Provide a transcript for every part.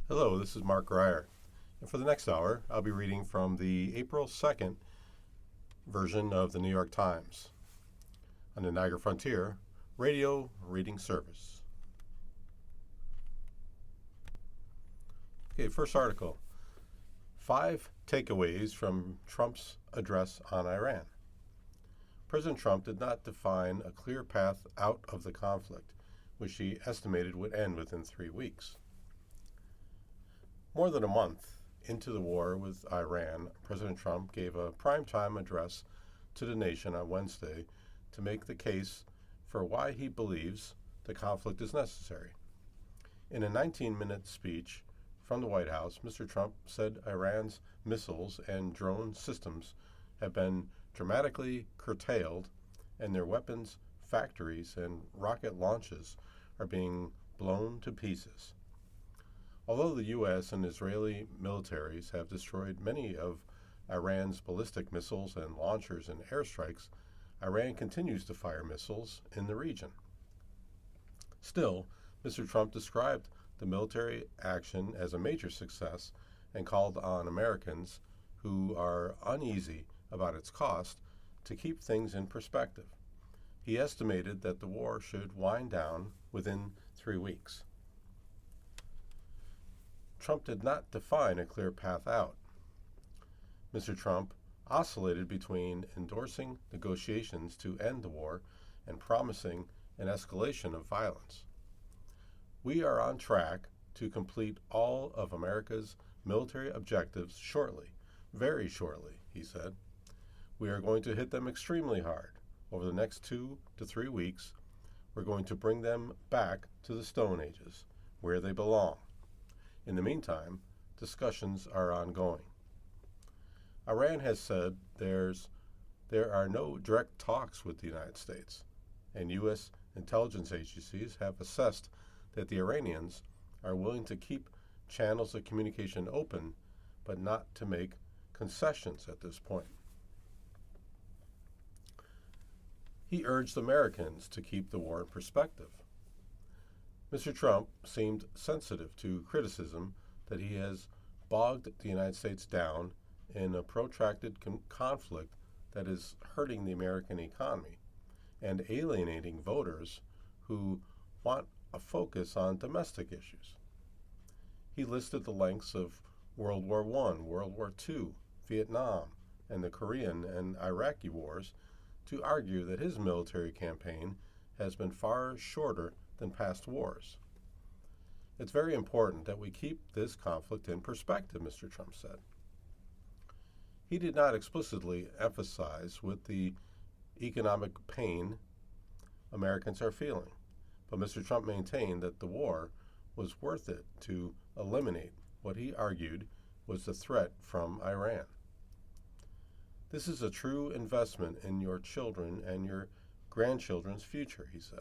Hello, this is Mark Grier. And for the next hour, I'll be reading from the April 2nd version of the New York Times on the Niagara Frontier radio reading service. Okay, first article. 5 takeaways from Trump's address on Iran. President Trump did not define a clear path out of the conflict, which he estimated would end within 3 weeks. More than a month into the war with Iran, President Trump gave a primetime address to the nation on Wednesday to make the case for why he believes the conflict is necessary. In a 19-minute speech from the White House, Mr. Trump said Iran's missiles and drone systems have been dramatically curtailed and their weapons factories and rocket launches are being blown to pieces. Although the U.S. and Israeli militaries have destroyed many of Iran's ballistic missiles and launchers in airstrikes, Iran continues to fire missiles in the region. Still, Mr. Trump described the military action as a major success and called on Americans who are uneasy about its cost to keep things in perspective. He estimated that the war should wind down within 3 weeks. Trump did not define a clear path out. Mr. Trump oscillated between endorsing negotiations to end the war and promising an escalation of violence. We are on track to complete all of America's military objectives shortly, very shortly, he said. We are going to hit them extremely hard. Over the next 2 to 3 weeks, we're going to bring them back to the Stone Ages, where they belong. In the meantime, discussions are ongoing. Iran has said there are no direct talks with the United States, and U.S. intelligence agencies have assessed that the Iranians are willing to keep channels of communication open, but not to make concessions at this point. He urged Americans to keep the war in perspective. Mr. Trump seemed sensitive to criticism that he has bogged the United States down in a protracted conflict that is hurting the American economy and alienating voters who want a focus on domestic issues. He listed the lengths of World War I, World War II, Vietnam, and the Korean and Iraqi wars to argue that his military campaign has been far shorter than past wars. It's very important that we keep this conflict in perspective, Mr. Trump said. He did not explicitly emphasize with the economic pain Americans are feeling, but Mr. Trump maintained that the war was worth it to eliminate what he argued was the threat from Iran. This is a true investment in your children and your grandchildren's future, he said.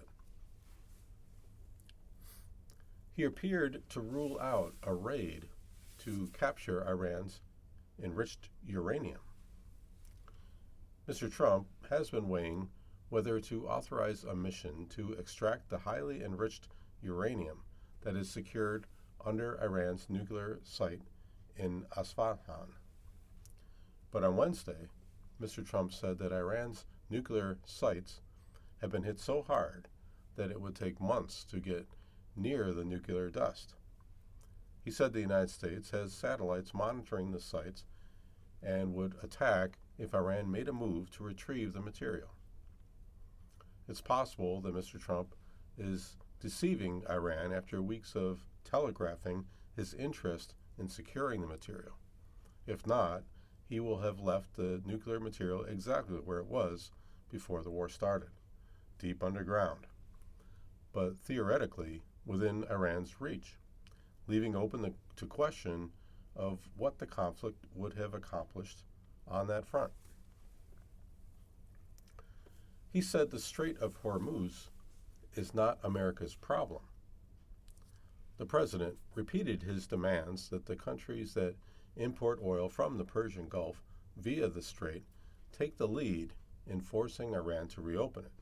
He appeared to rule out a raid to capture Iran's enriched uranium. Mr. Trump has been weighing whether to authorize a mission to extract the highly enriched uranium that is secured under Iran's nuclear site in Isfahan. But on Wednesday, Mr. Trump said that Iran's nuclear sites have been hit so hard that it would take months to get near the nuclear dust. He said the United States has satellites monitoring the sites and would attack if Iran made a move to retrieve the material. It's possible that Mr. Trump is deceiving Iran after weeks of telegraphing his interest in securing the material. If not, he will have left the nuclear material exactly where it was before the war started, deep underground, but theoretically within Iran's reach, leaving open to question of what the conflict would have accomplished on that front. He said the Strait of Hormuz is not America's problem. The president repeated his demands that the countries that import oil from the Persian Gulf via the strait take the lead in forcing Iran to reopen it.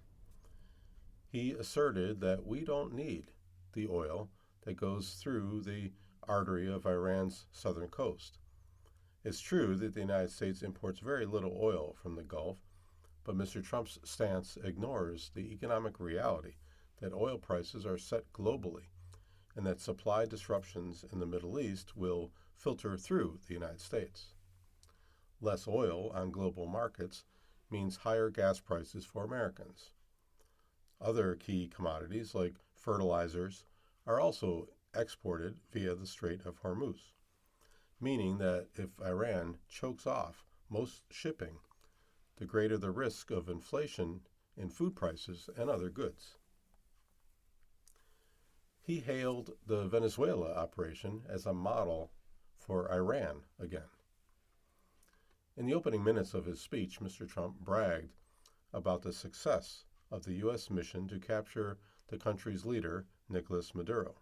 He asserted that we don't need the oil that goes through the artery of Iran's southern coast. It's true that the United States imports very little oil from the Gulf, but Mr. Trump's stance ignores the economic reality that oil prices are set globally and that supply disruptions in the Middle East will filter through the United States. Less oil on global markets means higher gas prices for Americans. Other key commodities like fertilizers are also exported via the Strait of Hormuz, meaning that if Iran chokes off most shipping, the greater the risk of inflation in food prices and other goods. He hailed the Venezuela operation as a model for Iran again. In the opening minutes of his speech, Mr. Trump bragged about the success of the U.S. mission to capture the country's leader, Nicolas Maduro.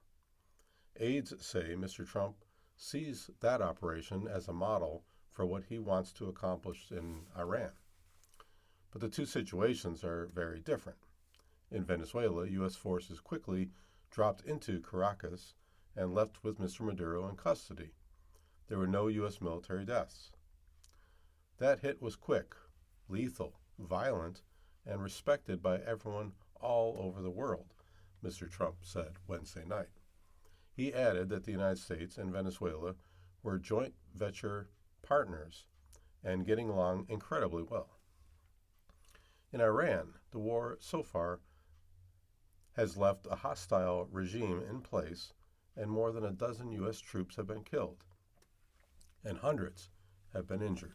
Aides say Mr. Trump sees that operation as a model for what he wants to accomplish in Iran. But the two situations are very different. In Venezuela, U.S. forces quickly dropped into Caracas and left with Mr. Maduro in custody. There were no U.S. military deaths. That hit was quick, lethal, violent, and respected by everyone all over the world, Mr. Trump said Wednesday night. He added that the United States and Venezuela were joint venture partners and getting along incredibly well. In Iran, the war so far has left a hostile regime in place, and more than a dozen U.S. troops have been killed, and hundreds have been injured.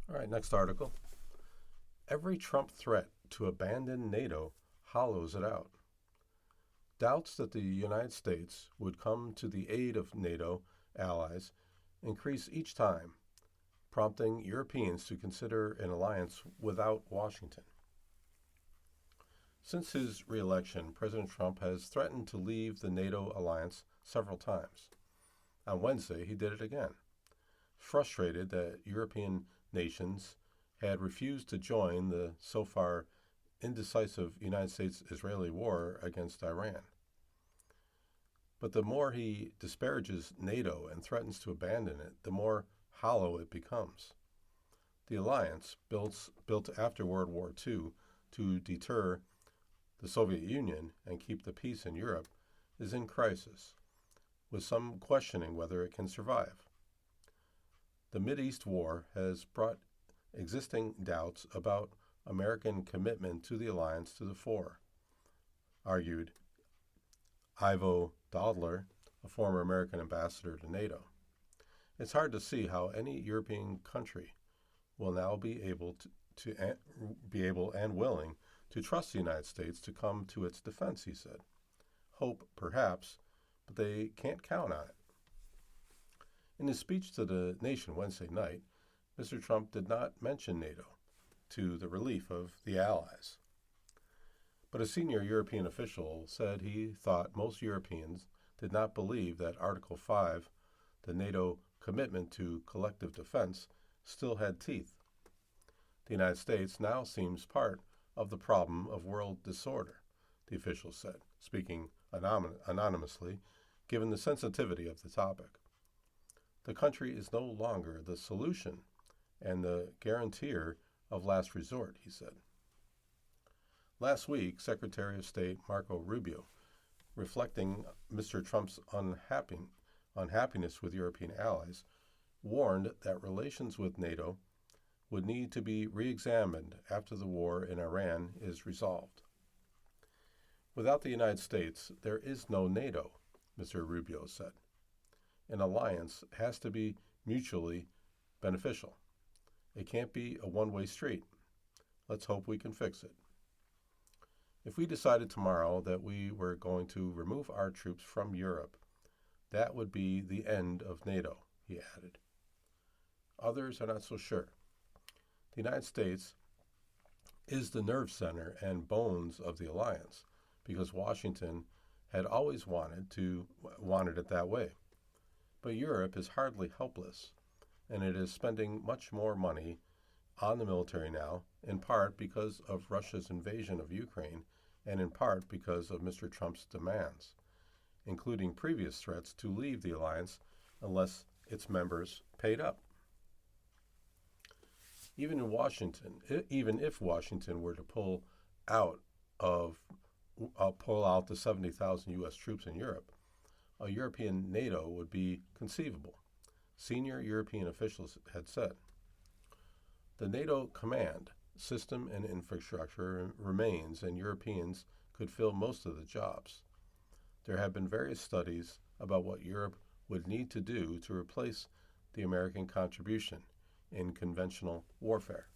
All right, next article. Every Trump threat to abandon NATO hollows it out. Doubts that the United States would come to the aid of NATO allies increase each time, prompting Europeans to consider an alliance without Washington. Since his re-election, President Trump has threatened to leave the NATO alliance several times. On Wednesday, he did it again, frustrated that European nations had refused to join the so far indecisive United States-Israeli war against Iran. But the more he disparages NATO and threatens to abandon it, the more hollow it becomes. The alliance, built after World War II to deter the Soviet Union and keep the peace in Europe, is in crisis, with some questioning whether it can survive. The Mideast war has brought existing doubts about American commitment to the alliance to the fore, argued Ivo Dodler, a former American ambassador to NATO. It's hard to see how any European country will now be able and willing to trust the United States to come to its defense, he said. Hope, perhaps, but they can't count on it. In his speech to the nation Wednesday night, Mr. Trump did not mention NATO, to the relief of the allies. But a senior European official said he thought most Europeans did not believe that Article 5, the NATO commitment to collective defense, still had teeth. The United States now seems part of the problem of world disorder, the official said, speaking anonymously, given the sensitivity of the topic. The country is no longer the solution and the guarantor of last resort, he said. Last week, Secretary of State Marco Rubio, reflecting Mr. Trump's unhappiness with European allies, warned that relations with NATO would need to be re-examined after the war in Iran is resolved. Without the United States, there is no NATO, Mr. Rubio said. An alliance has to be mutually beneficial. It can't be a one-way street. Let's hope we can fix it. If we decided tomorrow that we were going to remove our troops from Europe, that would be the end of NATO, he added. Others are not so sure. The United States is the nerve center and bones of the alliance because Washington had always wanted it that way. But Europe is hardly helpless, and it is spending much more money on the military now, in part because of Russia's invasion of Ukraine, and in part because of Mr. Trump's demands, including previous threats to leave the alliance unless its members paid up. Even if Washington were to pull out the 70,000 U.S. troops in Europe, a European NATO would be conceivable, senior European officials had said. The NATO command system and infrastructure remains, and Europeans could fill most of the jobs. There have been various studies about what Europe would need to do to replace the American contribution in conventional warfare.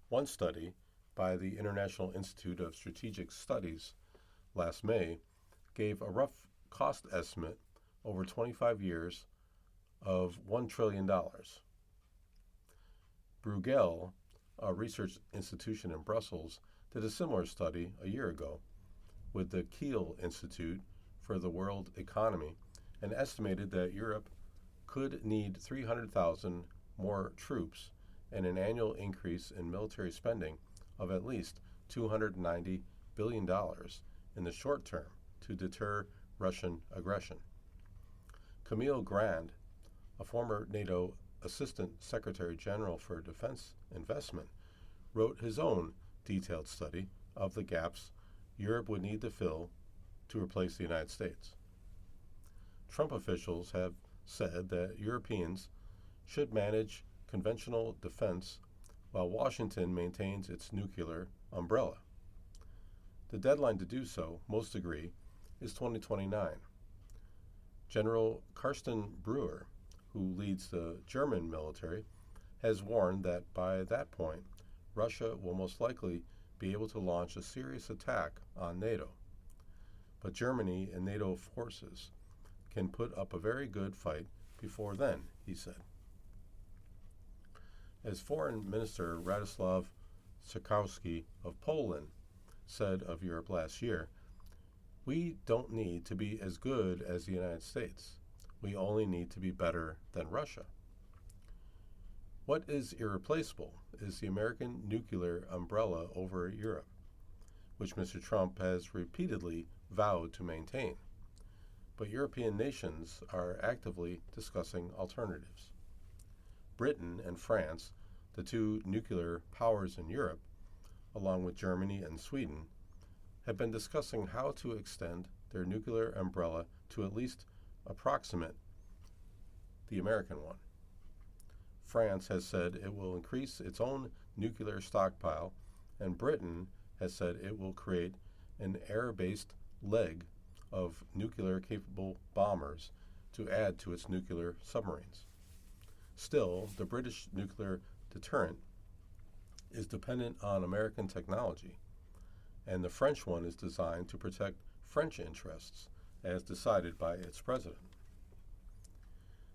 One study by the International Institute of Strategic Studies last May gave a rough cost estimate over 25 years of $1 trillion. Bruegel, a research institution in Brussels, did a similar study a year ago with the Kiel Institute for the World Economy and estimated that Europe could need 300,000 more troops and an annual increase in military spending of at least $290 billion in the short term to deter Russian aggression. Camille Grand, a former NATO Assistant Secretary General for Defense Investment, wrote his own detailed study of the gaps Europe would need to fill to replace the United States. Trump officials have said that Europeans should manage conventional defense while Washington maintains its nuclear umbrella. The deadline to do so, most agree, is 2029. General Carsten Breuer, who leads the German military, has warned that by that point, Russia will most likely be able to launch a serious attack on NATO. But Germany and NATO forces can put up a very good fight before then, he said. As Foreign Minister Radoslaw Sikorski of Poland said of Europe last year, "We don't need to be as good as the United States. We only need to be better than Russia." What is irreplaceable is the American nuclear umbrella over Europe, which Mr. Trump has repeatedly vowed to maintain. But European nations are actively discussing alternatives. Britain and France, the two nuclear powers in Europe, along with Germany and Sweden, have been discussing how to extend their nuclear umbrella to at least approximate the American one. France has said it will increase its own nuclear stockpile, and Britain has said it will create an air-based leg of nuclear-capable bombers to add to its nuclear submarines. Still, the British nuclear deterrent is dependent on American technology, and the French one is designed to protect French interests, as decided by its president.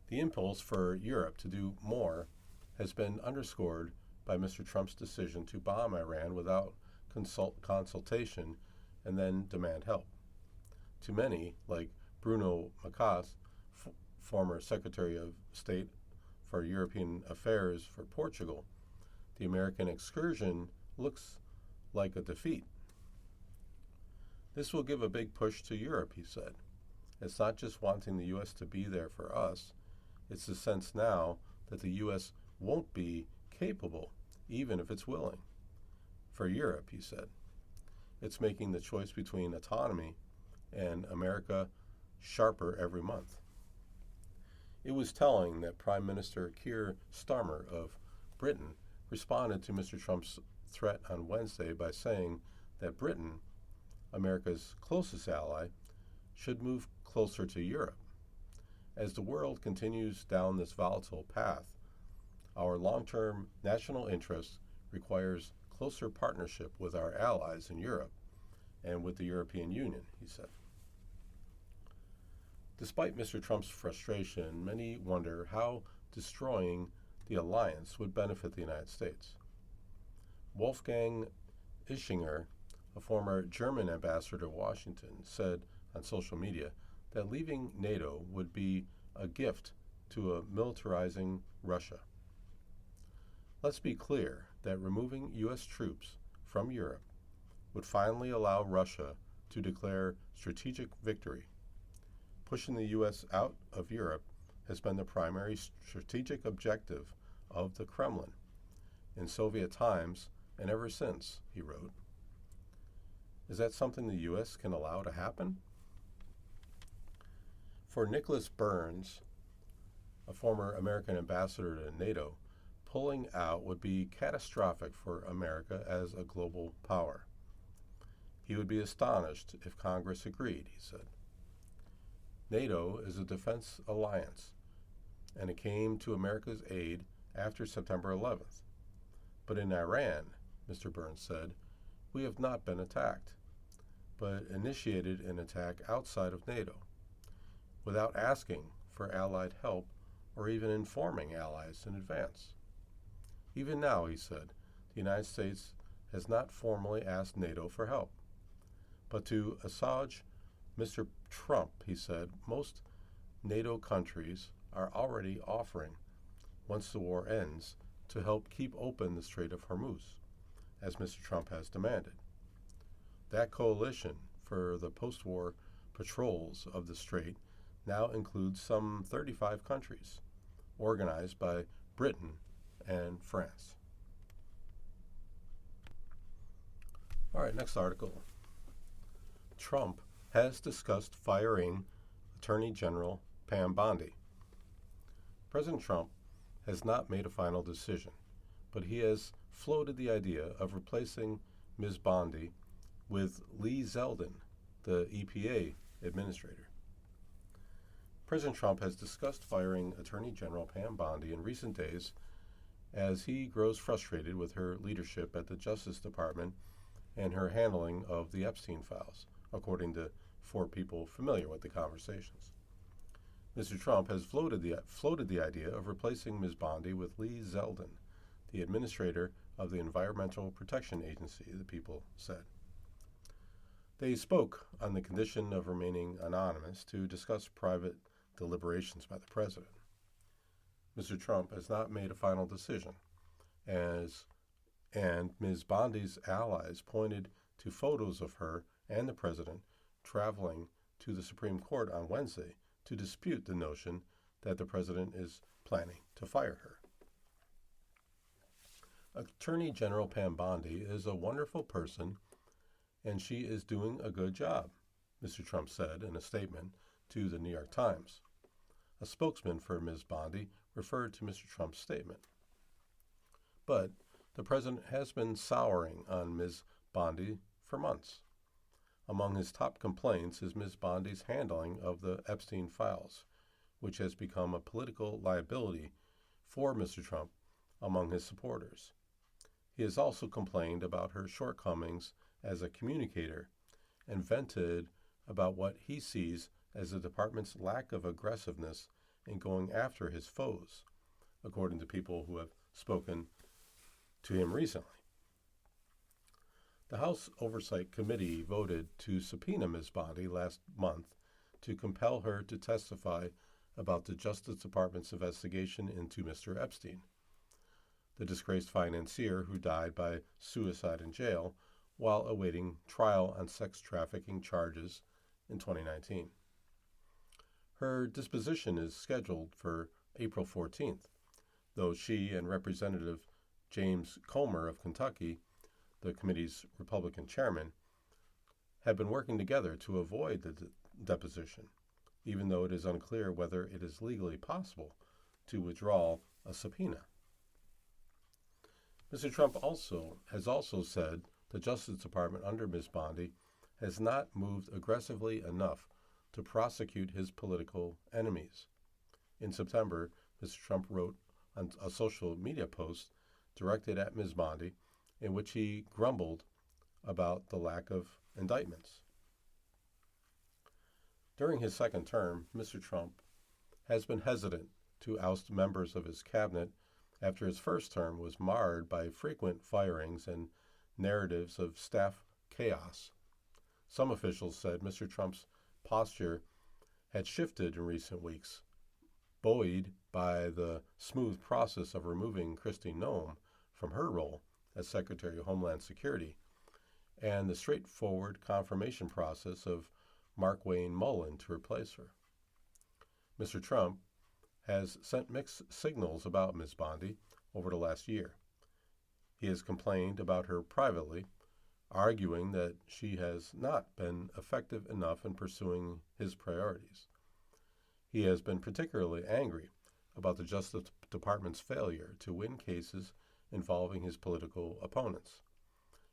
The impulse for Europe to do more has been underscored by Mr. Trump's decision to bomb Iran without consultation and then demand help. To many, like Bruno Macas, former Secretary of State for European Affairs for Portugal, the American excursion looks like a defeat. "This will give a big push to Europe," he said. "It's not just wanting the U.S. to be there for us. It's the sense now that the U.S. won't be capable, even if it's willing. For Europe," he said, "it's making the choice between autonomy and America sharper every month." It was telling that Prime Minister Keir Starmer of Britain responded to Mr. Trump's threat on Wednesday by saying that Britain, America's closest ally, should move closer to Europe. As the world continues down this volatile path, our long-term national interest requires closer partnership with our allies in Europe and with the European Union, he said. Despite Mr. Trump's frustration, many wonder how destroying the alliance would benefit the United States. Wolfgang Ischinger, a former German ambassador to Washington, said on social media that leaving NATO would be a gift to a militarizing Russia. Let's be clear that removing U.S. troops from Europe would finally allow Russia to declare strategic victory Pushing the U.S. out of Europe has been the primary strategic objective of the Kremlin in Soviet times and ever since, he wrote. Is that something the U.S. can allow to happen? For Nicholas Burns, a former American ambassador to NATO, pulling out would be catastrophic for America as a global power. He would be astonished if Congress agreed, he said. NATO is a defense alliance, and it came to America's aid after September 11th. But in Iran, Mr. Burns said, we have not been attacked, but initiated an attack outside of NATO, without asking for Allied help or even informing allies in advance. Even now, he said, the United States has not formally asked NATO for help. But to assuage Mr. Trump, he said, most NATO countries are already offering, once the war ends, to help keep open the Strait of Hormuz, as Mr. Trump has demanded. That coalition for the post-war patrols of the strait now includes some 35 countries, organized by Britain and France. All right, next article. Trump has discussed firing Attorney General Pam Bondi. President Trump has not made a final decision, but he has floated the idea of replacing Ms. Bondi with Lee Zeldin, the EPA administrator. President Trump has discussed firing Attorney General Pam Bondi in recent days as he grows frustrated with her leadership at the Justice Department and her handling of the Epstein files, according to 4 people familiar with the conversations. Mr. Trump has floated the idea of replacing Ms. Bondi with Lee Zeldin, the administrator of the Environmental Protection Agency, the people said. They spoke on the condition of remaining anonymous to discuss private deliberations by the president. Mr. Trump has not made a final decision, and Ms. Bondi's allies pointed to photos of her and the president traveling to the Supreme Court on Wednesday to dispute the notion that the president is planning to fire her. Attorney General Pam Bondi is a wonderful person, and she is doing a good job, Mr. Trump said in a statement to the New York Times. A spokesman for Ms. Bondi referred to Mr. Trump's statement. But the president has been souring on Ms. Bondi for months. Among his top complaints is Ms. Bondi's handling of the Epstein files, which has become a political liability for Mr. Trump among his supporters. He has also complained about her shortcomings as a communicator and vented about what he sees as the department's lack of aggressiveness in going after his foes, according to people who have spoken to him recently. The House Oversight Committee voted to subpoena Ms. Bondi last month to compel her to testify about the Justice Department's investigation into Mr. Epstein, the disgraced financier who died by suicide in jail while awaiting trial on sex trafficking charges in 2019. Her disposition is scheduled for April 14th, though she and Representative James Comer of Kentucky, the committee's Republican chairman, have been working together to avoid the deposition, even though it is unclear whether it is legally possible to withdraw a subpoena. Mr. Trump has also said the Justice Department under Ms. Bondi has not moved aggressively enough to prosecute his political enemies. In September, Mr. Trump wrote on a social media post directed at Ms. Bondi in which he grumbled about the lack of indictments. During his second term, Mr. Trump has been hesitant to oust members of his cabinet after his first term was marred by frequent firings and narratives of staff chaos. Some officials said Mr. Trump's posture had shifted in recent weeks, buoyed by the smooth process of removing Kristi Noem from her role as Secretary of Homeland Security and the straightforward confirmation process of Mark Wayne Mullen to replace her. Mr. Trump has sent mixed signals about Ms. Bondi over the last year. He has complained about her privately, arguing that she has not been effective enough in pursuing his priorities. He has been particularly angry about the Justice Department's failure to win cases involving his political opponents,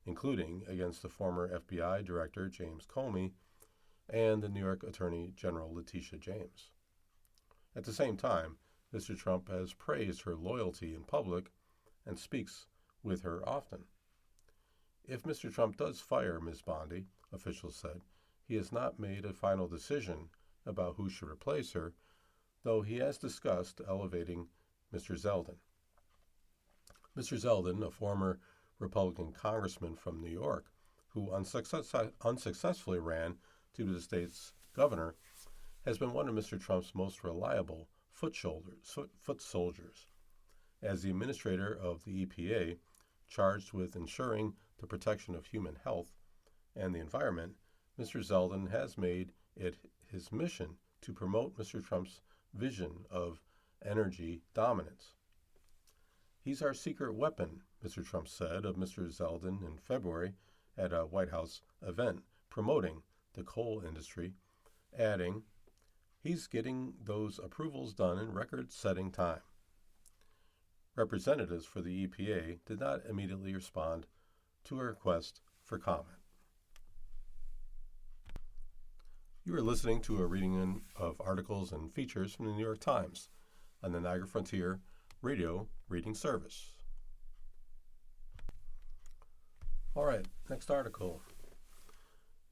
including against the former FBI Director James Comey and the New York Attorney General Letitia James. At the same time, Mr. Trump has praised her loyalty in public and speaks with her often. If Mr. Trump does fire Ms. Bondi, officials said, he has not made a final decision about who should replace her, though he has discussed elevating Mr. Zeldin. Mr. Zeldin, a former Republican congressman from New York, who unsuccessfully ran to be the state's governor, has been one of Mr. Trump's most reliable foot soldiers. As the administrator of the EPA, charged with ensuring the protection of human health and the environment, Mr. Zeldin has made it his mission to promote Mr. Trump's vision of energy dominance. He's our secret weapon, Mr. Trump said of Mr. Zeldin in February at a White House event promoting the coal industry, adding, he's getting those approvals done in record-setting time. Representatives for the EPA did not immediately respond to a request for comment. You are listening to a reading of articles and features from the New York Times on the Niagara Frontier Radio Reading Service. All right, next article.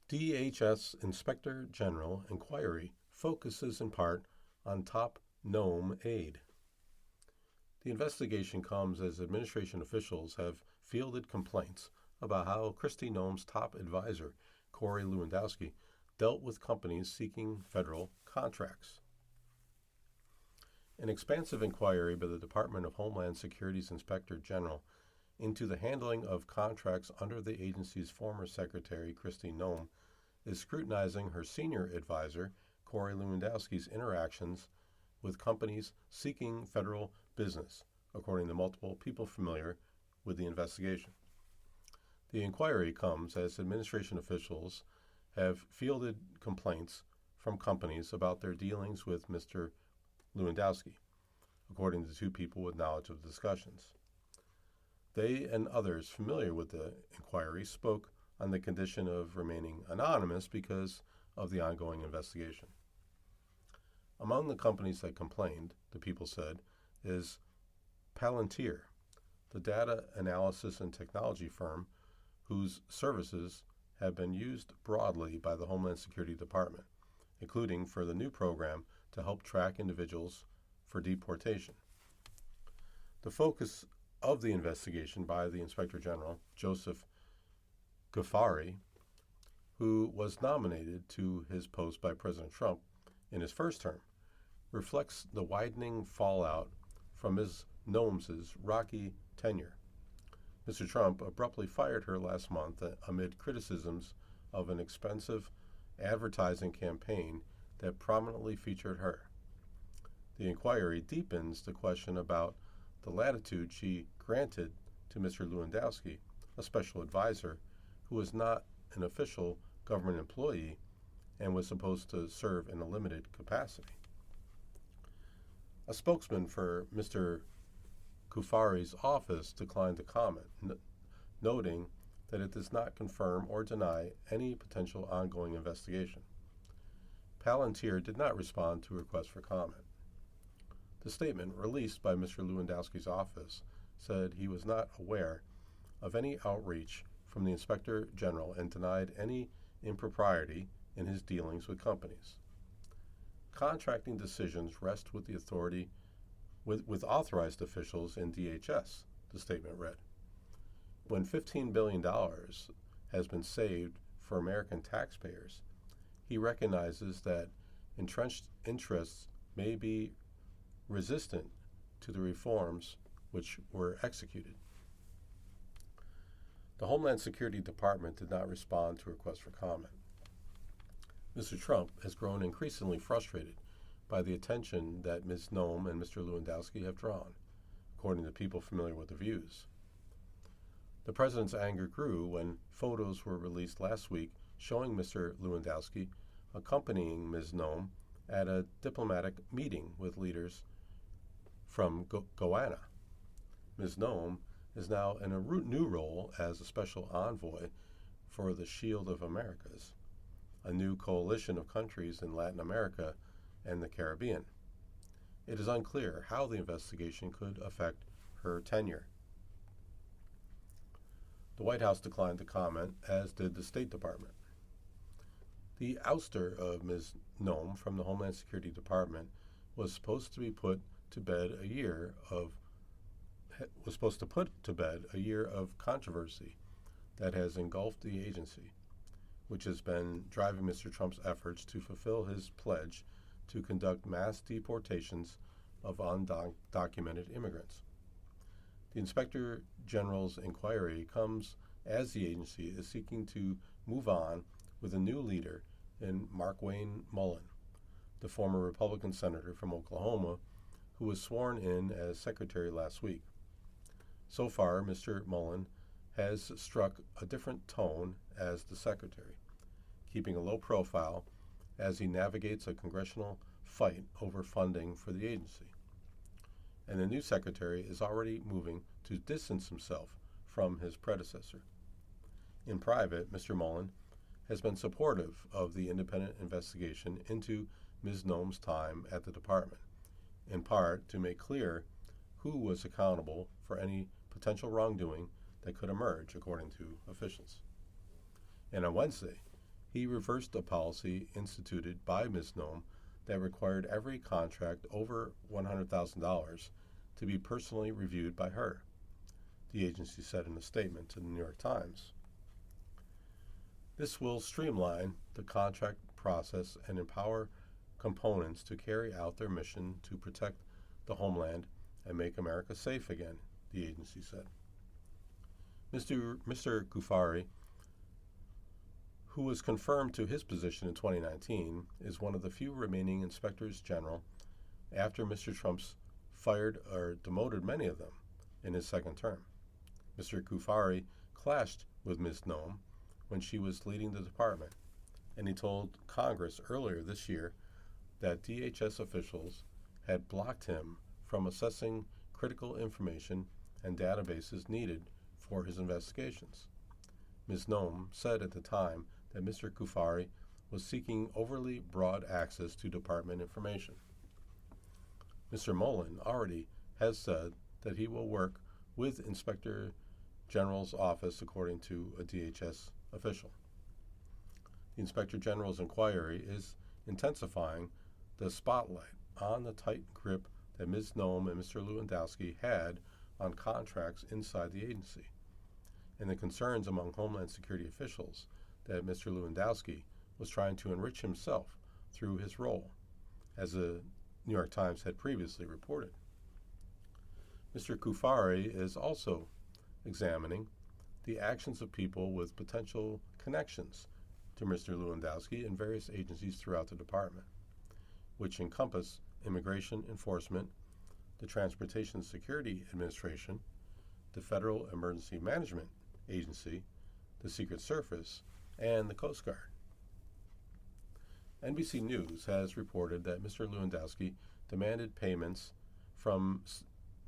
DHS Inspector General inquiry focuses in part on top Nome aide. The investigation comes as administration officials have fielded complaints about how Kristi Noem's top advisor, Corey Lewandowski, dealt with companies seeking federal contracts. An expansive inquiry by the Department of Homeland Security's Inspector General into the handling of contracts under the agency's former secretary, Kristi Noem, is scrutinizing her senior advisor, Corey Lewandowski's interactions with companies seeking federal business, according to multiple people familiar with the investigation. The inquiry comes as administration officials have fielded complaints from companies about their dealings with Mr. Lewandowski, according to two people with knowledge of the discussions. They and others familiar with the inquiry spoke on the condition of remaining anonymous because of the ongoing investigation. Among the companies that complained, the people said, is Palantir, the data analysis and technology firm whose services have been used broadly by the Homeland Security Department, including for the new program to help track individuals for deportation. The focus of the investigation by the Inspector General, Joseph Ghaffari, who was nominated to his post by President Trump in his first term, reflects the widening fallout from Ms. Noem's rocky tenure. Mr. Trump abruptly fired her last month amid criticisms of an expensive advertising campaign that prominently featured her. The inquiry deepens the question about the latitude she granted to Mr. Lewandowski, a special advisor who was not an official government employee and was supposed to serve in a limited capacity. A spokesman for Mr. Ghaffari's office declined to comment, noting that it does not confirm or deny any potential ongoing investigation. Palantir did not respond to a request for comment. The statement released by Mr. Lewandowski's office said he was not aware of any outreach from the Inspector General and denied any impropriety in his dealings with companies. Contracting decisions rest with the authority with authorized officials in DHS, the statement read. When $15 billion has been saved for American taxpayers, he recognizes that entrenched interests may be resistant to the reforms which were executed. The Homeland Security Department did not respond to a request for comment. Mr. Trump has grown increasingly frustrated by the attention that Ms. Noem and Mr. Lewandowski have drawn, according to people familiar with the views. The president's anger grew when photos were released last week showing Mr. Lewandowski accompanying Ms. Noem at a diplomatic meeting with leaders from Guyana. Ms. Noem is now in a new role as a special envoy for the Shield of Americas, a new coalition of countries in Latin America and the Caribbean. It is unclear how the investigation could affect her tenure. The White House declined to comment, as did the State Department. The ouster of Ms. Noem from the Homeland Security Department was supposed to put to bed a year of controversy that has engulfed the agency, which has been driving Mr. Trump's efforts to fulfill his pledge to conduct mass deportations of undocumented immigrants. The Inspector General's inquiry comes as the agency is seeking to move on with a new leader in Markwayne Mullin, the former Republican senator from Oklahoma, who was sworn in as secretary last week. So far, Mr. Mullin has struck a different tone as the secretary, keeping a low profile as he navigates a congressional fight over funding for the agency. And the new secretary is already moving to distance himself from his predecessor. In private, Mr. Mullin has been supportive of the independent investigation into Ms. Noem's time at the department, in part to make clear who was accountable for any potential wrongdoing that could emerge, according to officials. And on Wednesday, he reversed a policy instituted by Ms. Noem that required every contract over $100,000 to be personally reviewed by her, the agency said in a statement to the New York Times. This will streamline the contract process and empower components to carry out their mission to protect the homeland and make America safe again, the agency said. Mr. Cuffari, who was confirmed to his position in 2019, is one of the few remaining inspectors general after Mr. Trump's fired or demoted many of them in his second term. Mr. Cuffari clashed with Ms. Noem when she was leading the department, and he told Congress earlier this year that DHS officials had blocked him from accessing critical information and databases needed for his investigations. Ms. Noem said at the time that Mr. Cuffari was seeking overly broad access to department information. Mr. Mullin already has said that he will work with Inspector General's office, according to a DHS official. The Inspector General's inquiry is intensifying the spotlight on the tight grip that Ms. Noem and Mr. Lewandowski had on contracts inside the agency, and the concerns among Homeland Security officials that Mr. Lewandowski was trying to enrich himself through his role, as the New York Times had previously reported. Mr. Cuffari is also examining the actions of people with potential connections to Mr. Lewandowski in various agencies throughout the department, which encompass immigration enforcement, the Transportation Security Administration, the Federal Emergency Management Agency, the Secret Service, and the Coast Guard. NBC News has reported that Mr. Lewandowski demanded payments from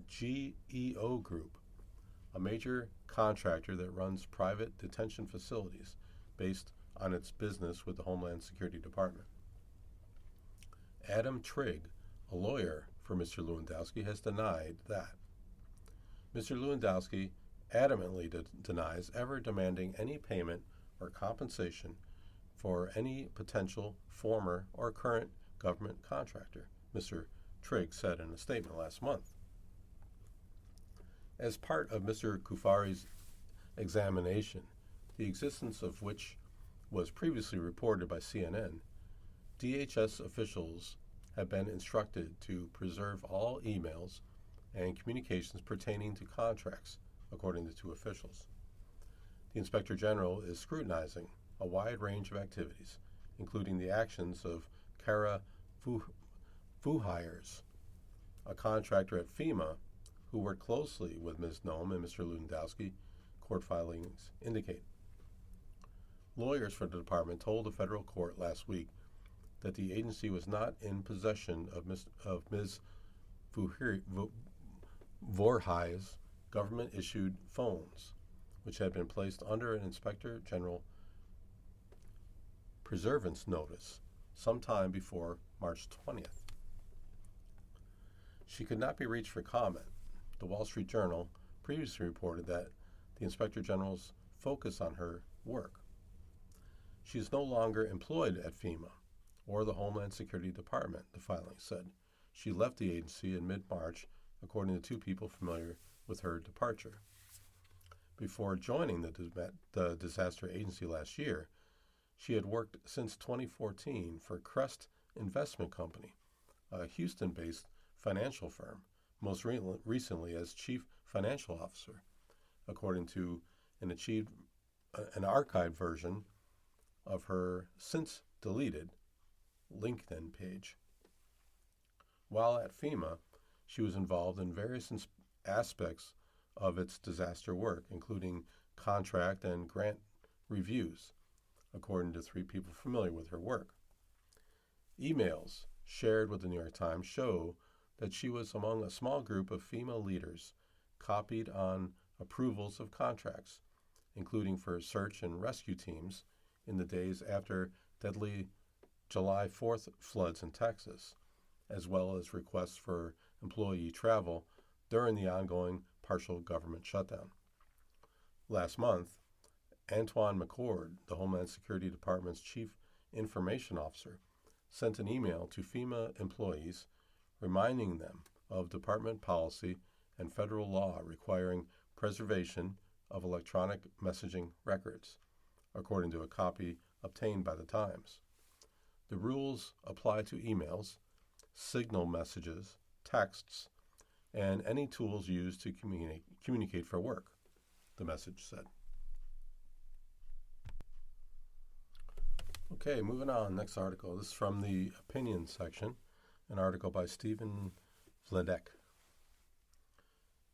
GEO Group, a major contractor that runs private detention facilities based on its business with the Homeland Security Department. Adam Trigg, a lawyer for Mr. Lewandowski, has denied that. Mr. Lewandowski adamantly denies ever demanding any payment or compensation for any potential former or current government contractor, Mr. Trigg said in a statement last month. As part of Mr. Cuffari's examination, the existence of which was previously reported by CNN, DHS officials have been instructed to preserve all emails and communications pertaining to contracts, according to two officials. The Inspector General is scrutinizing a wide range of activities, including the actions of Kara Fuhires, a contractor at FEMA who worked closely with Ms. Noem and Mr. Lewandowski, court filings indicate. Lawyers for the department told a federal court last week that the agency was not in possession of Ms. Voorhies' government-issued phones, which had been placed under an Inspector General preservance notice sometime before March 20th. She could not be reached for comment. The Wall Street Journal previously reported that the Inspector General's focus on her work. She is no longer employed at FEMA or the Homeland Security Department, the filing said. She left the agency in mid-March, according to two people familiar with her departure. Before joining the disaster agency last year, she had worked since 2014 for Crest Investment Company, a Houston-based financial firm, most recently as chief financial officer, according to an archived version of her since-deleted LinkedIn page. While at FEMA, she was involved in various aspects of its disaster work, including contract and grant reviews, according to three people familiar with her work. Emails shared with the New York Times show that she was among a small group of FEMA leaders copied on approvals of contracts, including for search and rescue teams in the days after deadly July 4th floods in Texas, as well as requests for employee travel during the ongoing partial government shutdown. Last month, Antoine McCord, the Homeland Security Department's chief information officer, sent an email to FEMA employees reminding them of department policy and federal law requiring preservation of electronic messaging records, according to a copy obtained by the Times. The rules apply to emails, signal messages, texts, and any tools used to communicate for work, the message said. Okay, moving on. Next article. This is from the opinion section, an article by Stephen Vladek.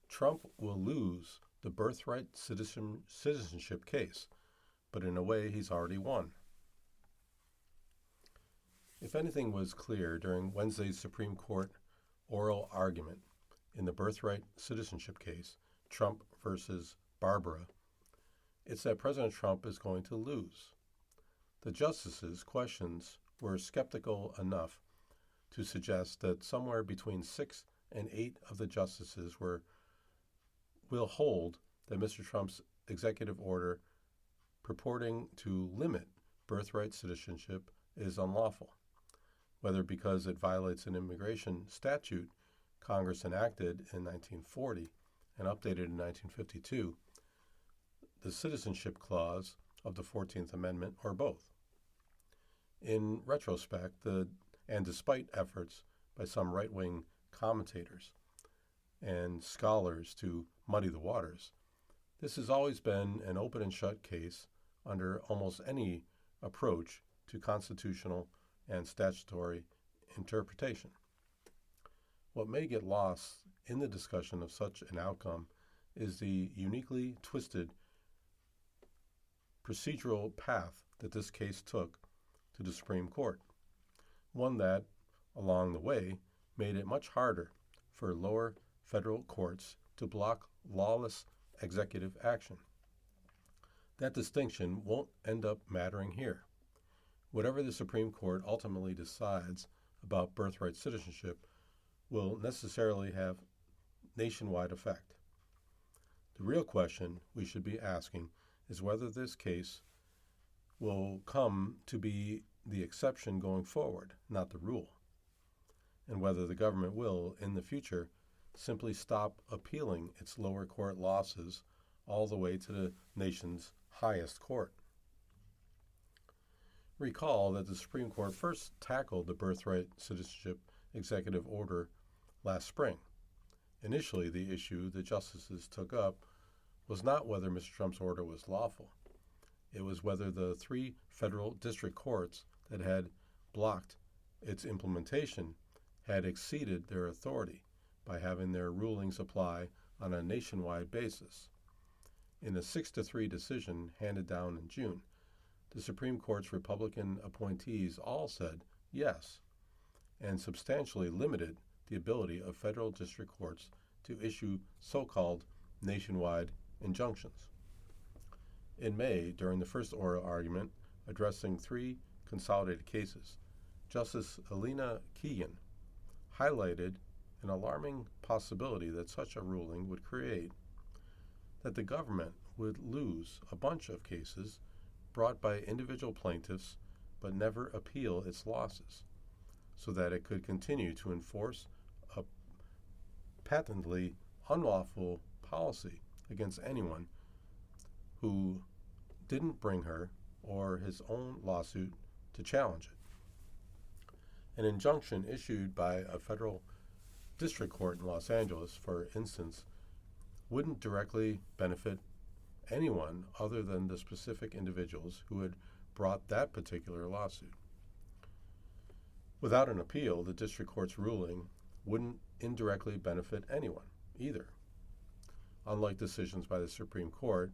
Trump will lose the birthright citizenship case, but in a way he's already won. If anything was clear during Wednesday's Supreme Court oral argument in the birthright citizenship case, Trump versus Barbara, it's that President Trump is going to lose. The justices' questions were skeptical enough to suggest that somewhere between 6 and 8 of the justices will hold that Mr. Trump's executive order purporting to limit birthright citizenship is unlawful, whether because it violates an immigration statute Congress enacted in 1940 and updated in 1952, the Citizenship Clause of the 14th Amendment, or both. In retrospect, and despite efforts by some right-wing commentators and scholars to muddy the waters, this has always been an open and shut case under almost any approach to constitutional and statutory interpretation. What may get lost in the discussion of such an outcome is the uniquely twisted procedural path that this case took to the Supreme Court, one that, along the way, made it much harder for lower federal courts to block lawless executive action. That distinction won't end up mattering here. Whatever the Supreme Court ultimately decides about birthright citizenship will necessarily have nationwide effect. The real question we should be asking is whether this case will come to be the exception going forward, not the rule, and whether the government will, in the future, simply stop appealing its lower court losses all the way to the nation's highest court. Recall that the Supreme Court first tackled the birthright citizenship executive order last spring. Initially, the issue the justices took up was not whether Mr. Trump's order was lawful. It was whether the 3 federal district courts that had blocked its implementation had exceeded their authority by having their rulings apply on a nationwide basis. In a 6-3 decision handed down in June, the Supreme Court's Republican appointees all said yes, and substantially limited the ability of federal district courts to issue so-called nationwide injunctions. In May, during the first oral argument addressing 3 consolidated cases, Justice Elena Kagan highlighted an alarming possibility that such a ruling would create, that the government would lose a bunch of cases brought by individual plaintiffs but never appeal its losses, so that it could continue to enforce a patently unlawful policy against anyone who didn't bring her or his own lawsuit to challenge it. An injunction issued by a federal district court in Los Angeles, for instance, wouldn't directly benefit anyone other than the specific individuals who had brought that particular lawsuit. Without an appeal, the district court's ruling wouldn't indirectly benefit anyone either. Unlike decisions by the Supreme Court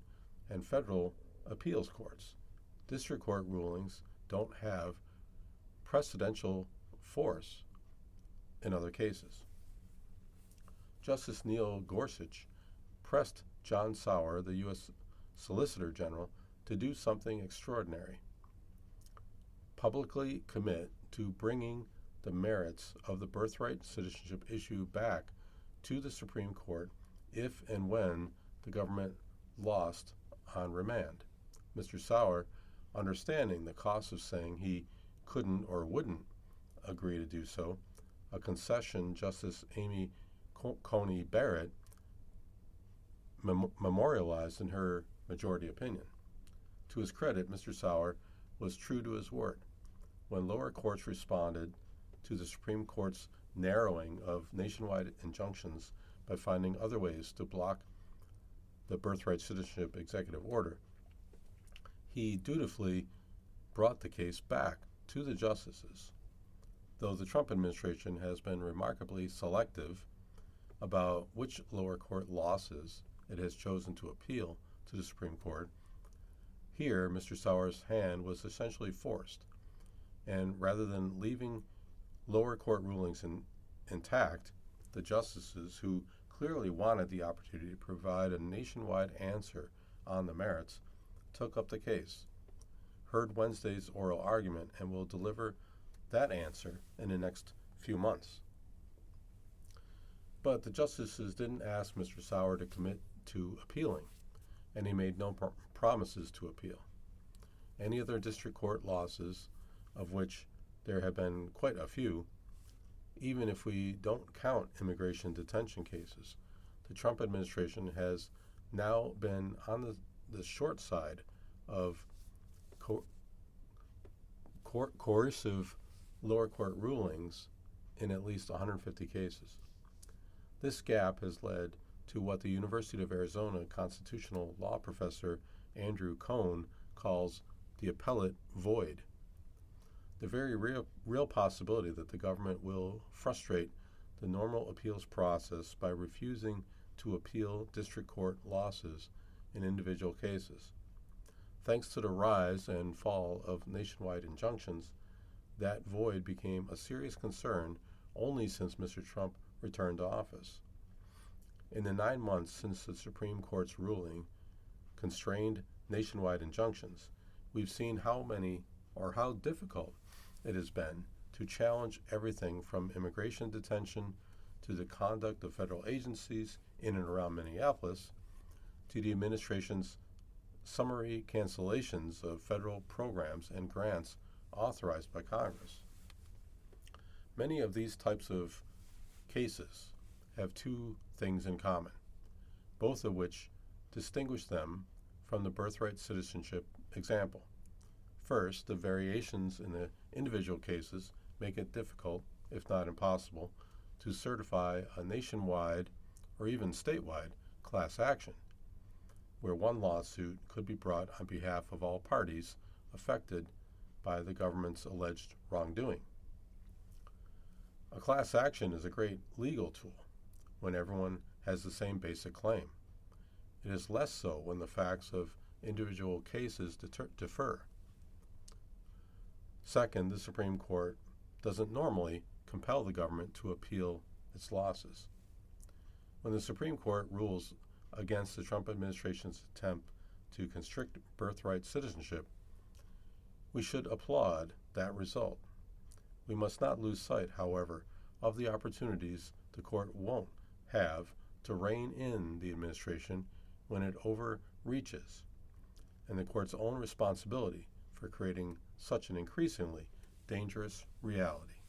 and federal appeals courts, district court rulings don't have precedential force in other cases. Justice Neil Gorsuch pressed John Sauer, the U.S. Solicitor General, to do something extraordinary: publicly commit to bringing the merits of the birthright citizenship issue back to the Supreme Court if and when the government lost on remand. Mr. Sauer, understanding the cost of saying he couldn't or wouldn't agree to do so, a concession Justice Amy Coney Barrett memorialized in her majority opinion. To his credit, Mr. Sauer was true to his word. When lower courts responded to the Supreme Court's narrowing of nationwide injunctions by finding other ways to block the birthright citizenship executive order, he dutifully brought the case back to the justices. Though the Trump administration has been remarkably selective about which lower court losses it has chosen to appeal to the Supreme Court, here Mr. Sauer's hand was essentially forced, and rather than leaving lower court rulings intact, the justices, who clearly wanted the opportunity to provide a nationwide answer on the merits, took up the case, heard Wednesday's oral argument, and will deliver that answer in the next few months. But the justices didn't ask Mr. Sauer to commit to appealing, and he made no promises to appeal. Any of their district court losses, of which there have been quite a few, even if we don't count immigration detention cases, the Trump administration has now been on the short side of coercive lower court rulings in at least 150 cases. This gap has led to what the University of Arizona constitutional law professor Andrew Cohn calls the appellate void. The very real possibility that the government will frustrate the normal appeals process by refusing to appeal district court losses in individual cases. Thanks to the rise and fall of nationwide injunctions, that void became a serious concern only since Mr. Trump returned to office. In the 9 months since the Supreme Court's ruling constrained nationwide injunctions, we've seen how difficult it has been to challenge everything from immigration detention to the conduct of federal agencies in and around Minneapolis to the administration's summary cancellations of federal programs and grants authorized by Congress. Many of these types of cases have two things in common, both of which distinguish them from the birthright citizenship example. First, the variations in the individual cases make it difficult, if not impossible, to certify a nationwide or even statewide class action, where one lawsuit could be brought on behalf of all parties affected by the government's alleged wrongdoing. A class action is a great legal tool when everyone has the same basic claim. It is less so when the facts of individual cases differ. Second, the Supreme Court doesn't normally compel the government to appeal its losses. When the Supreme Court rules against the Trump administration's attempt to constrict birthright citizenship, we should applaud that result. We must not lose sight, however, of the opportunities the court won't have to rein in the administration when it overreaches, and the court's own responsibility for creating such an increasingly dangerous reality.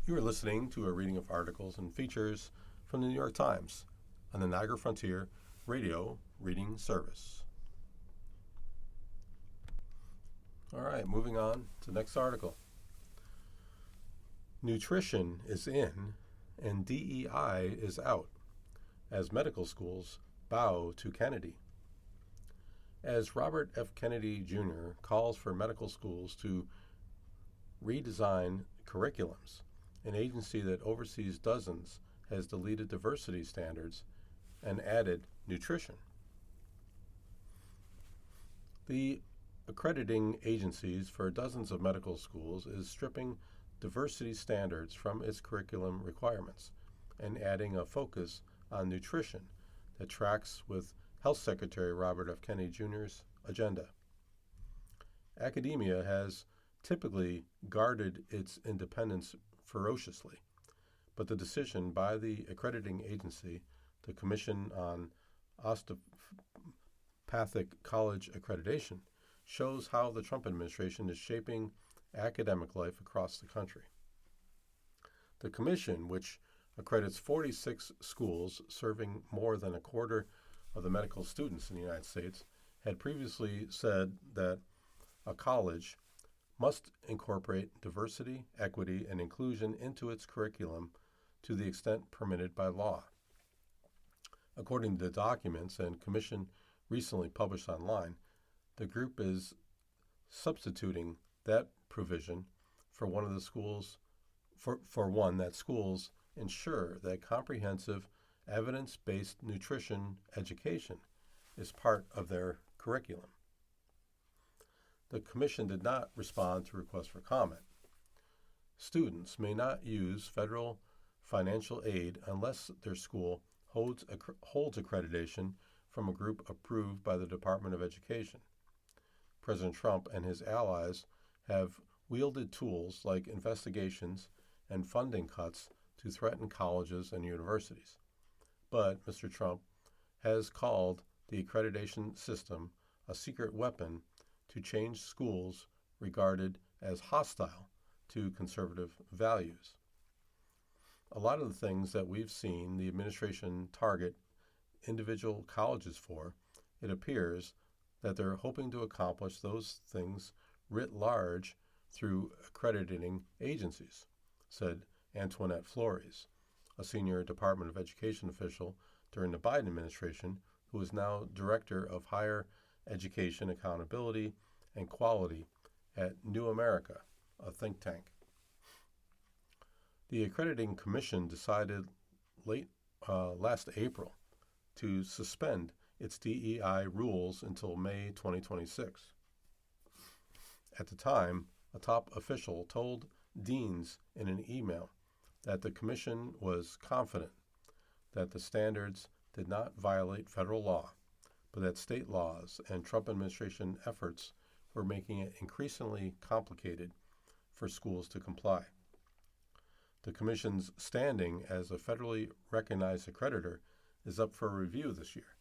You are listening to a reading of articles and features from the New York Times on the Niagara Frontier Radio Reading Service. All right, moving on to the next article. Nutrition is in and DEI is out as medical schools bow to Kennedy. As Robert F. Kennedy Jr. calls for medical schools to redesign curriculums, an agency that oversees dozens has deleted diversity standards and added nutrition. The accrediting agencies for dozens of medical schools is stripping diversity standards from its curriculum requirements and adding a focus on nutrition that tracks with Health Secretary Robert F. Kennedy Jr.'s agenda. Academia has typically guarded its independence ferociously, but the decision by the accrediting agency, the Commission on Osteopathic College Accreditation, shows how the Trump administration is shaping academic life across the country. The commission, which accredits 46 schools serving more than a quarter of the medical students in the United States, had previously said that a college must incorporate diversity, equity, and inclusion into its curriculum to the extent permitted by law. According to the documents and commission recently published online, the group is substituting that provision for one that schools ensure that comprehensive evidence-based nutrition education is part of their curriculum. The commission did not respond to requests for comment. Students may not use federal financial aid unless their school holds accreditation from a group approved by the Department of Education. President Trump and his allies have wielded tools like investigations and funding cuts to threaten colleges and universities. But Mr. Trump has called the accreditation system a secret weapon to change schools regarded as hostile to conservative values. A lot of the things that we've seen the administration target individual colleges for, it appears that they're hoping to accomplish those things writ large through accrediting agencies, said Antoinette Flores, a senior Department of Education official during the Biden administration, who is now Director of Higher Education Accountability and Quality at New America, a think tank. The Accrediting Commission decided last April to suspend its DEI rules until May 2026. At the time, a top official told deans in an email that the commission was confident that the standards did not violate federal law, but that state laws and Trump administration efforts were making it increasingly complicated for schools to comply. The commission's standing as a federally recognized accreditor is up for review this year,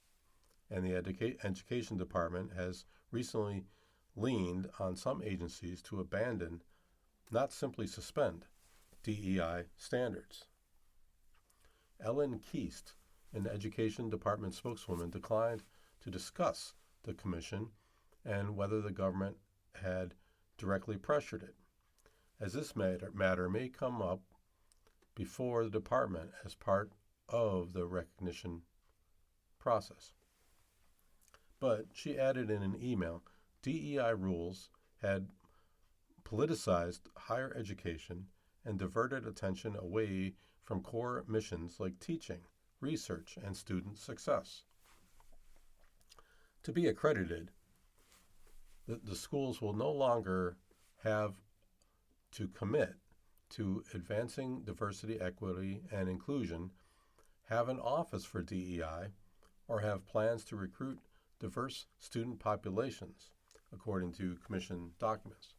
and the Education Department has recently leaned on some agencies to abandon, not simply suspend, DEI standards. Ellen Keast, an Education Department spokeswoman, declined to discuss the commission and whether the government had directly pressured it, as this matter may come up before the department as part of the recognition process. But she added in an email, DEI rules had politicized higher education and diverted attention away from core missions like teaching, research, and student success. To be accredited, the schools will no longer have to commit to advancing diversity, equity, and inclusion, have an office for DEI, or have plans to recruit diverse student populations, according to Commission documents.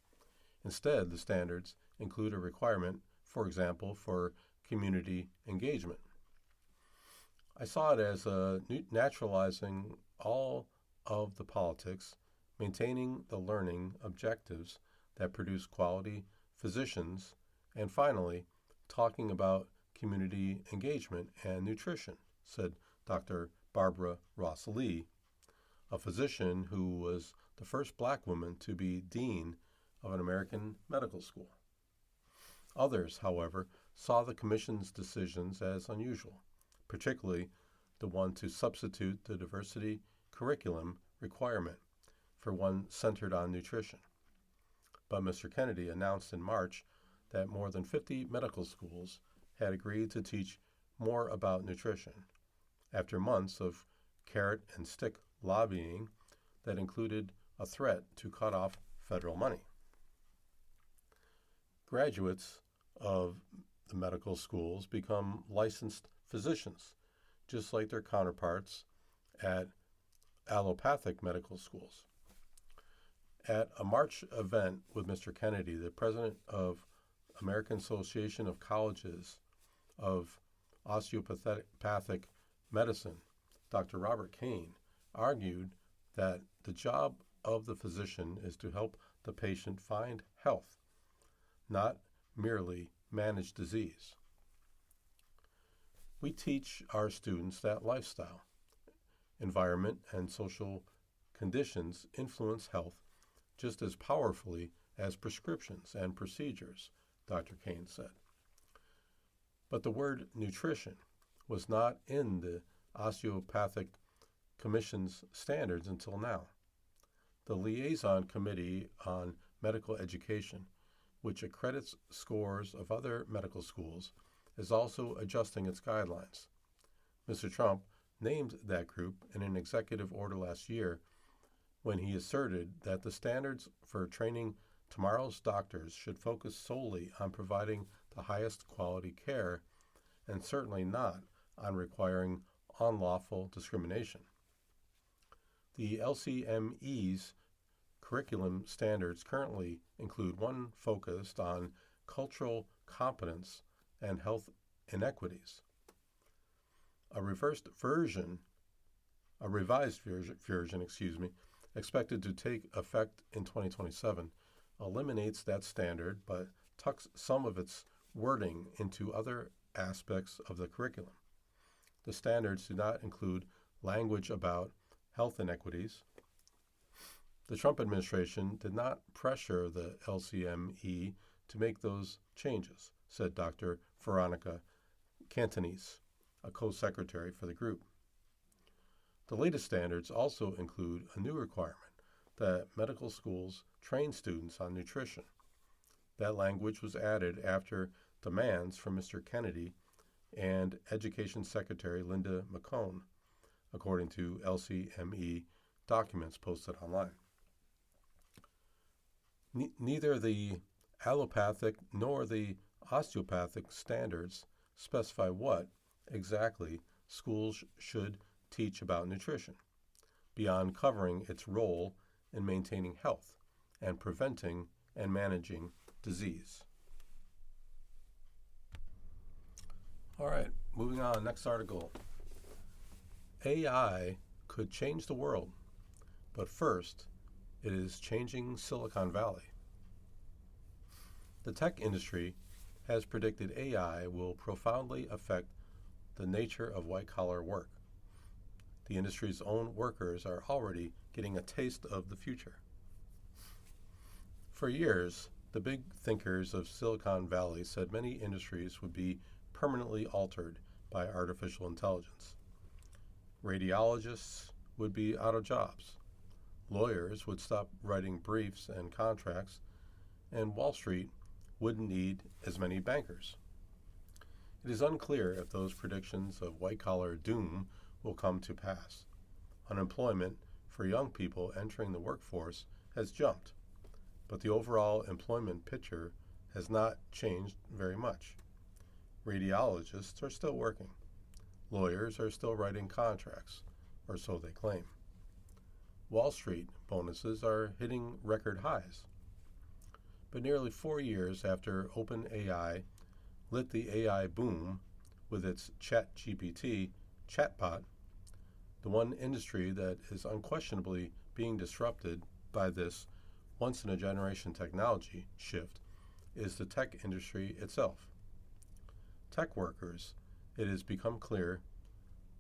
Instead, the standards include a requirement, for example, for community engagement. I saw it as naturalizing all of the politics, maintaining the learning objectives that produce quality physicians, and finally, talking about community engagement and nutrition, said Dr. Barbara Ross Lee, a physician who was the first black woman to be dean of an American medical school. Others, however, saw the Commission's decisions as unusual, particularly the one to substitute the diversity curriculum requirement for one centered on nutrition. But Mr. Kennedy announced in March that more than 50 medical schools had agreed to teach more about nutrition after months of carrot and stick lobbying that included a threat to cut off federal money. Graduates of the medical schools become licensed physicians, just like their counterparts at allopathic medical schools. At a March event with Mr. Kennedy, the president of American Association of Colleges of Osteopathic Medicine, Dr. Robert Kane, argued that the job of the physician is to help the patient find health, not merely manage disease. We teach our students that lifestyle, environment, and social conditions influence health just as powerfully as prescriptions and procedures, Dr. Kane said. But the word nutrition was not in the Osteopathic Commission's standards until now. The Liaison Committee on Medical Education, which accredits scores of other medical schools, is also adjusting its guidelines. Mr. Trump named that group in an executive order last year when he asserted that the standards for training tomorrow's doctors should focus solely on providing the highest quality care and certainly not on requiring unlawful discrimination. The LCME's curriculum standards currently include one focused on cultural competence and health inequities. A revised version, expected to take effect in 2027, eliminates that standard but tucks some of its wording into other aspects of the curriculum. The standards do not include language about health inequities. The Trump administration did not pressure the LCME to make those changes, said Dr. Veronica Cantonese, a co-secretary for the group. The latest standards also include a new requirement that medical schools train students on nutrition. That language was added after demands from Mr. Kennedy and Education Secretary Linda McCone, according to LCME documents posted online. Neither the allopathic nor the osteopathic standards specify what exactly schools should teach about nutrition, beyond covering its role in maintaining health and preventing and managing disease. All right, moving on, next article. AI could change the world, but first, it is changing Silicon Valley. The tech industry has predicted AI will profoundly affect the nature of white-collar work. The industry's own workers are already getting a taste of the future. For years, the big thinkers of Silicon Valley said many industries would be permanently altered by artificial intelligence. Radiologists would be out of jobs. Lawyers would stop writing briefs and contracts, and Wall Street wouldn't need as many bankers. It is unclear if those predictions of white-collar doom will come to pass. Unemployment for young people entering the workforce has jumped, but the overall employment picture has not changed very much. Radiologists are still working. Lawyers are still writing contracts, or so they claim. Wall Street bonuses are hitting record highs. But nearly 4 years after OpenAI lit the AI boom with its ChatGPT chatbot, the one industry that is unquestionably being disrupted by this once-in-a-generation technology shift is the tech industry itself. Tech workers, it has become clear,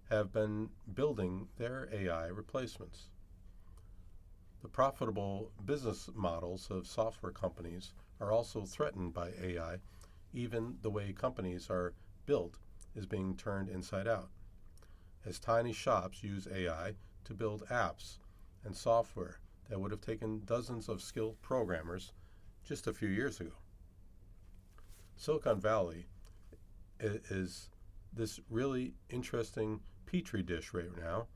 have been building their AI replacements. The profitable business models of software companies are also threatened by AI. Even the way companies are built is being turned inside out, as tiny shops use AI to build apps and software that would have taken dozens of skilled programmers just a few years ago. Silicon Valley is this really interesting petri dish right now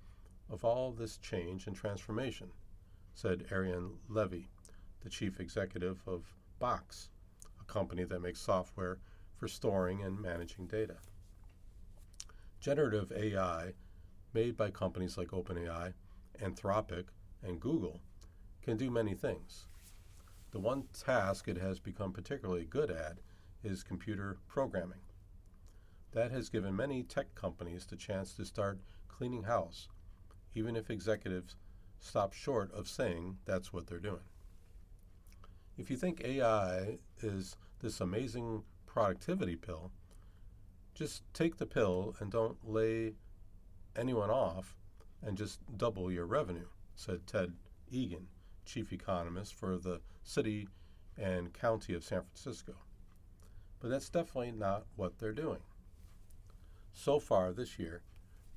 of all this change and transformation, said Ariane Levy, the chief executive of Box, a company that makes software for storing and managing data. Generative AI, made by companies like OpenAI, Anthropic, and Google, can do many things. The one task it has become particularly good at is computer programming. That has given many tech companies the chance to start cleaning house, even if executives stop short of saying that's what they're doing. If you think AI is this amazing productivity pill, just take the pill and don't lay anyone off and just double your revenue, said Ted Egan, chief economist for the city and county of San Francisco. But that's definitely not what they're doing. So far this year,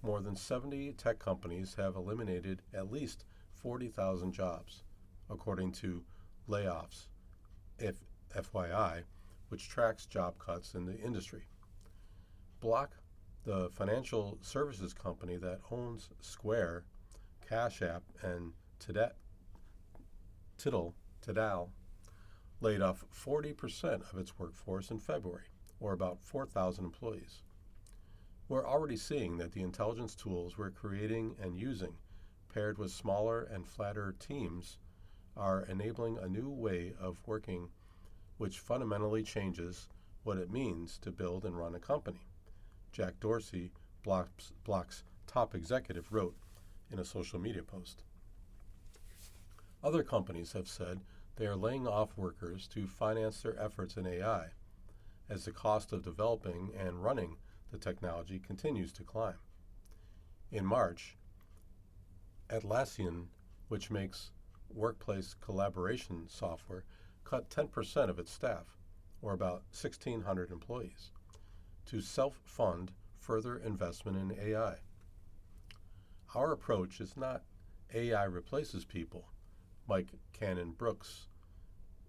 more than 70 tech companies have eliminated at least 40,000 jobs, according to Layoffs, FYI, which tracks job cuts in the industry. Block, the financial services company that owns Square, Cash App, and Tidal, laid off 40% of its workforce in February, or about 4,000 employees. We're already seeing that the intelligence tools we're creating and using, paired with smaller and flatter teams, are enabling a new way of working which fundamentally changes what it means to build and run a company, Jack Dorsey, Block's top executive, wrote in a social media post. Other companies have said they are laying off workers to finance their efforts in AI, as the cost of developing and running the technology continues to climb. In March, Atlassian, which makes workplace collaboration software, cut 10% of its staff, or about 1,600 employees, to self-fund further investment in AI. Our approach is not AI replaces people, Mike Cannon-Brookes,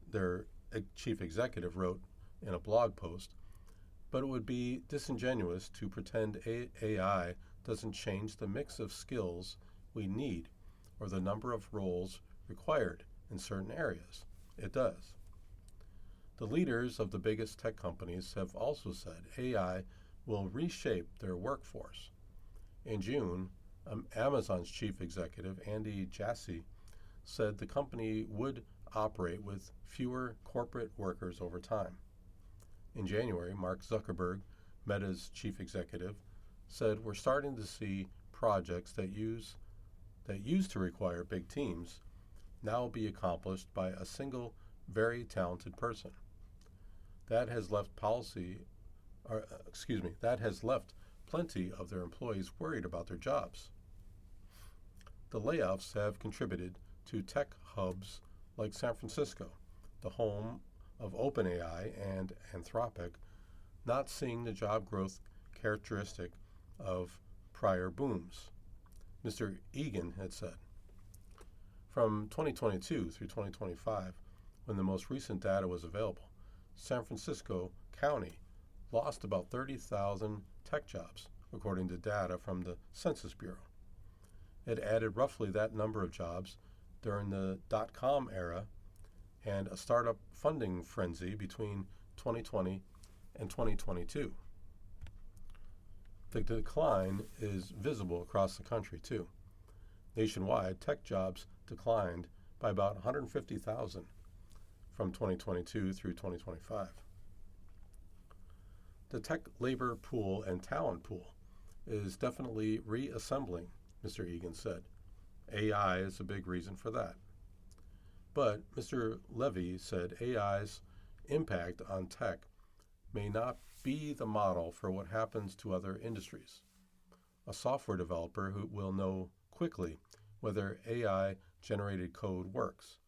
their chief executive, wrote in a blog post, but it would be disingenuous to pretend AI doesn't change the mix of skills we need or the number of roles required in certain areas. It does. The leaders of the biggest tech companies have also said AI will reshape their workforce. In June, Amazon's chief executive, Andy Jassy, said the company would operate with fewer corporate workers over time. In January, Mark Zuckerberg, Meta's chief executive, said we're starting to see projects that used to require big teams now be accomplished by a single, very talented person. That has left plenty of their employees worried about their jobs. The layoffs have contributed to tech hubs like San Francisco, the home of OpenAI and Anthropic, not seeing the job growth characteristic of prior booms. Mr. Egan had said, from 2022 through 2025, when the most recent data was available, San Francisco County lost about 30,000 tech jobs, according to data from the Census Bureau. It added roughly that number of jobs during the dot-com era and a startup funding frenzy between 2020 and 2022. The decline is visible across the country, too. Nationwide, tech jobs declined by about 150,000 from 2022 through 2025. The tech labor pool and talent pool is definitely reassembling, Mr. Egan said. AI is a big reason for that. But Mr. Levy said AI's impact on tech may not be the model for what happens to other industries. A software developer who will know quickly whether AI-generated code works,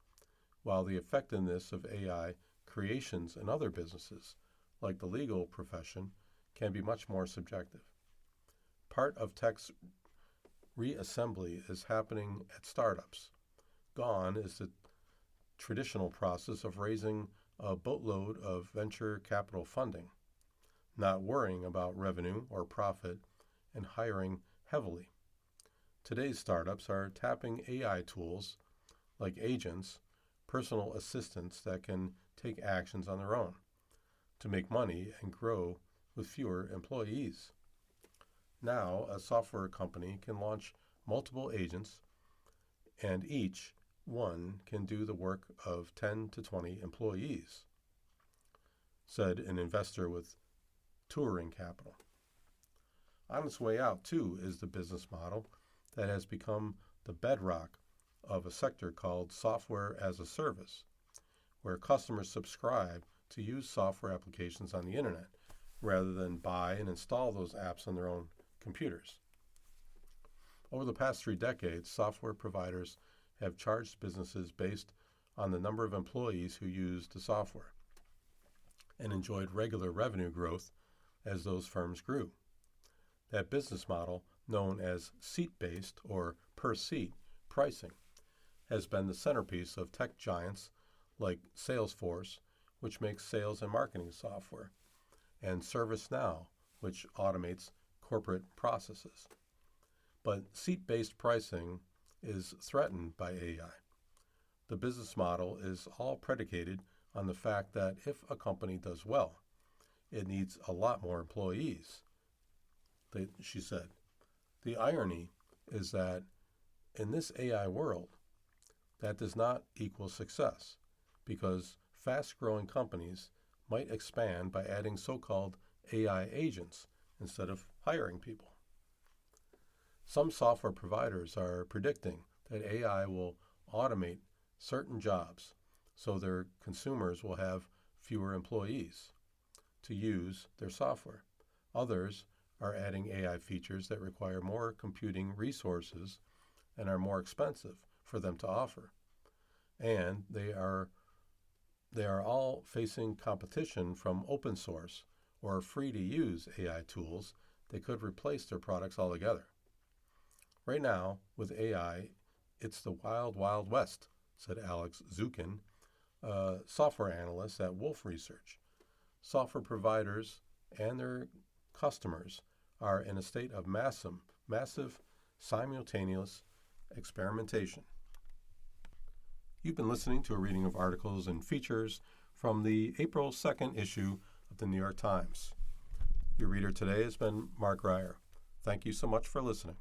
while the effectiveness of AI creations in other businesses, like the legal profession, can be much more subjective. Part of tech's reassembly is happening at startups. Gone is the traditional process of raising a boatload of venture capital funding, not worrying about revenue or profit, and hiring heavily. Today's startups are tapping AI tools like agents, personal assistants that can take actions on their own to make money and grow with fewer employees. Now, a software company can launch multiple agents, and each one can do the work of 10 to 20 employees, said an investor with Turing Capital. On its way out, too, is the business model that has become the bedrock of a sector called software as a service, where customers subscribe to use software applications on the internet rather than buy and install those apps on their own computers. Over the past 3 decades, software providers have charged businesses based on the number of employees who used the software and enjoyed regular revenue growth as those firms grew. That business model, known as seat-based or per-seat pricing, has been the centerpiece of tech giants like Salesforce, which makes sales and marketing software, and ServiceNow, which automates corporate processes. But seat-based pricing is threatened by AI. The business model is all predicated on the fact that if a company does well, it needs a lot more employees, she said. The irony is that in this AI world, that does not equal success, because fast-growing companies might expand by adding so-called AI agents instead of hiring people. Some software providers are predicting that AI will automate certain jobs so their consumers will have fewer employees to use their software. Others are adding AI features that require more computing resources and are more expensive for them to offer. And they are all facing competition from open source or free-to-use AI tools that could replace their products altogether. Right now, with AI, it's the wild, wild west, said Alex Zukin, a software analyst at Wolf Research. Software providers and their customers are in a state of massive simultaneous experimentation. You've been listening to a reading of articles and features from the April 2nd issue of the New York Times. Your reader today has been Mark Reier. Thank you so much for listening.